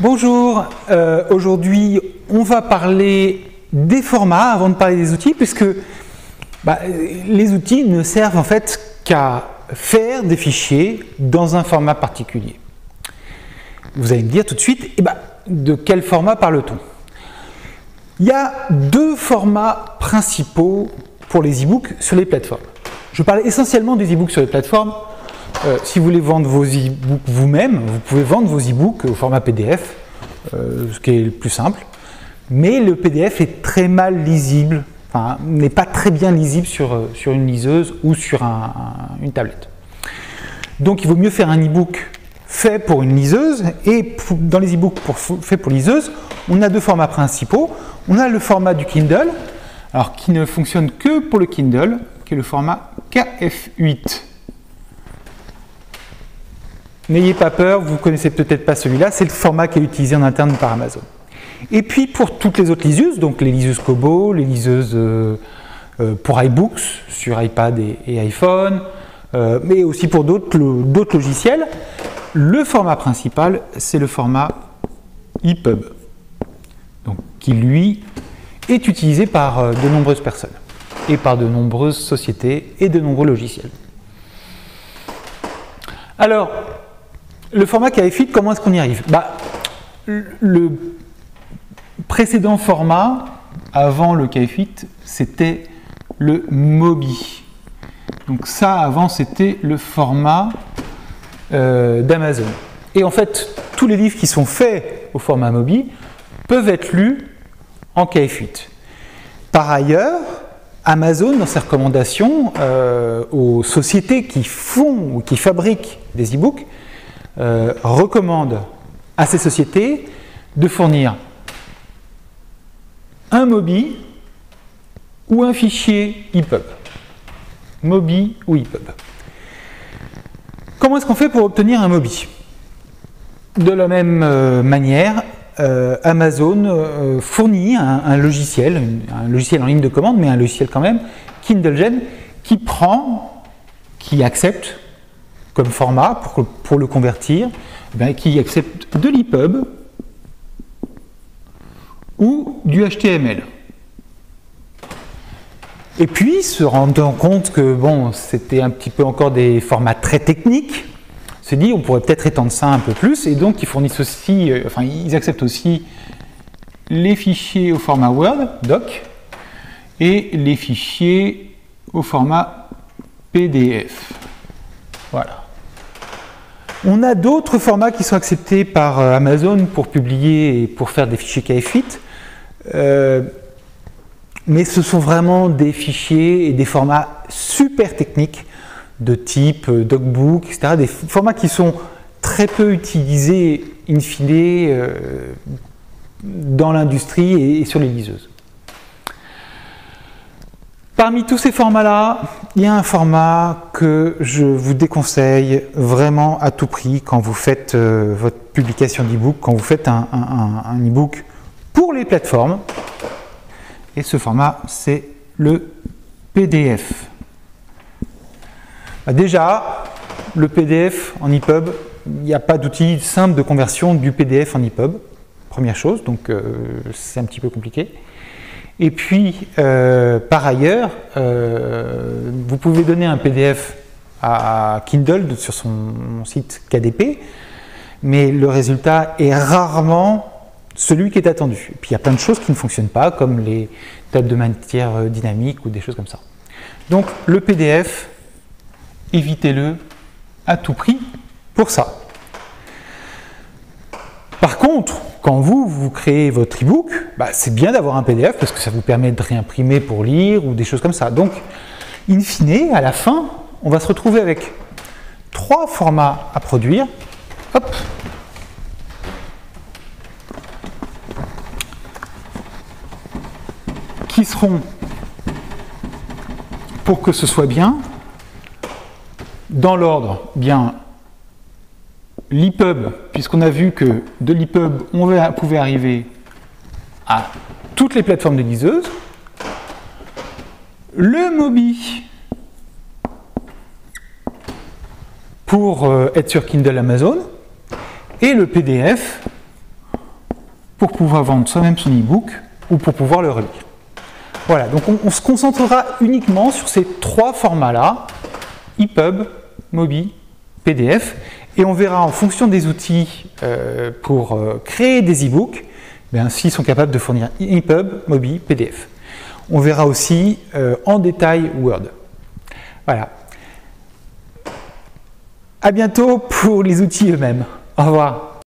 Bonjour, aujourd'hui on va parler des formats avant de parler des outils, puisque les outils ne servent en fait qu'à faire des fichiers dans un format particulier. Vous allez me dire tout de suite, de quel format parle-t-on? Il y a deux formats principaux pour les e-books sur les plateformes. Je parle essentiellement des e-books sur les plateformes. Si vous voulez vendre vos e-books vous-même, vous pouvez vendre vos e-books au format PDF, ce qui est le plus simple. Mais le PDF est très mal lisible, enfin, n'est pas très bien lisible sur une liseuse ou sur une tablette. Donc il vaut mieux faire un e-book fait pour une liseuse, et dans les e-books faits pour liseuse, on a deux formats principaux. On a le format du Kindle, alors qui ne fonctionne que pour le Kindle, qui est le format KF8. N'ayez pas peur, vous ne connaissez peut-être pas celui-là, c'est le format qui est utilisé en interne par Amazon. Et puis pour toutes les autres liseuses, donc les liseuses Kobo, les liseuses pour iBooks sur iPad et iPhone, mais aussi pour d'autres logiciels, le format principal, c'est le format EPUB, donc, qui lui est utilisé par de nombreuses personnes et par de nombreuses sociétés et de nombreux logiciels. Alors, le format KF8, comment est-ce qu'on y arrive? Le précédent format, avant le KF8, c'était le Mobi. Donc ça, avant, c'était le format d'Amazon. Et en fait, tous les livres qui sont faits au format Mobi peuvent être lus en KF8. Par ailleurs, Amazon, dans ses recommandations aux sociétés qui font ou qui fabriquent des e-books, recommande à ces sociétés de fournir un Mobi ou un fichier EPUB. Mobi ou EPUB. Comment est-ce qu'on fait pour obtenir un Mobi? De la même manière, Amazon fournit un logiciel en ligne de commande, mais un logiciel quand même, KindleGen, qui accepte comme format pour le convertir, qui accepte de l'EPUB ou du HTML. Et puis, se rendant compte que c'était un petit peu encore des formats très techniques, se dit on pourrait peut-être étendre ça un peu plus, et donc ils fournissent aussi, ils acceptent aussi les fichiers au format Word, Doc, et les fichiers au format PDF. Voilà. On a d'autres formats qui sont acceptés par Amazon pour publier et pour faire des fichiers KF8, mais ce sont vraiment des fichiers et des formats super techniques de type DocBook, etc. Des formats qui sont très peu utilisés in fine dans l'industrie et sur les liseuses. Parmi tous ces formats-là, il y a un format que je vous déconseille vraiment à tout prix quand vous faites votre publication d'e-book, quand vous faites un e-book pour les plateformes. Et ce format, c'est le PDF. Déjà, le PDF en EPUB, il n'y a pas d'outil simple de conversion du PDF en EPUB. Première chose, donc c'est un petit peu compliqué. Et puis, par ailleurs, vous pouvez donner un PDF à Kindle sur son site KDP, mais le résultat est rarement celui qui est attendu. Et puis, il y a plein de choses qui ne fonctionnent pas, comme les tables de matière dynamiques ou des choses comme ça. Donc, le PDF, évitez-le à tout prix pour ça. Par contre, quand vous créez votre e-book, c'est bien d'avoir un PDF parce que ça vous permet de réimprimer pour lire ou des choses comme ça. Donc, in fine, à la fin, on va se retrouver avec 3 formats à produire. Hop. Qui seront, pour que ce soit bien, dans l'ordre, l'EPUB, puisqu'on a vu que de l'EPUB, on pouvait arriver à toutes les plateformes de liseuses, le Mobi pour être sur Kindle Amazon, et le PDF pour pouvoir vendre soi-même son e-book ou pour pouvoir le relire. Voilà, donc on se concentrera uniquement sur ces trois formats-là, EPUB, Mobi, PDF, et on verra en fonction des outils pour créer des e-books, s'ils sont capables de fournir EPUB, Mobi, PDF. On verra aussi en détail Word. Voilà. À bientôt pour les outils eux-mêmes. Au revoir.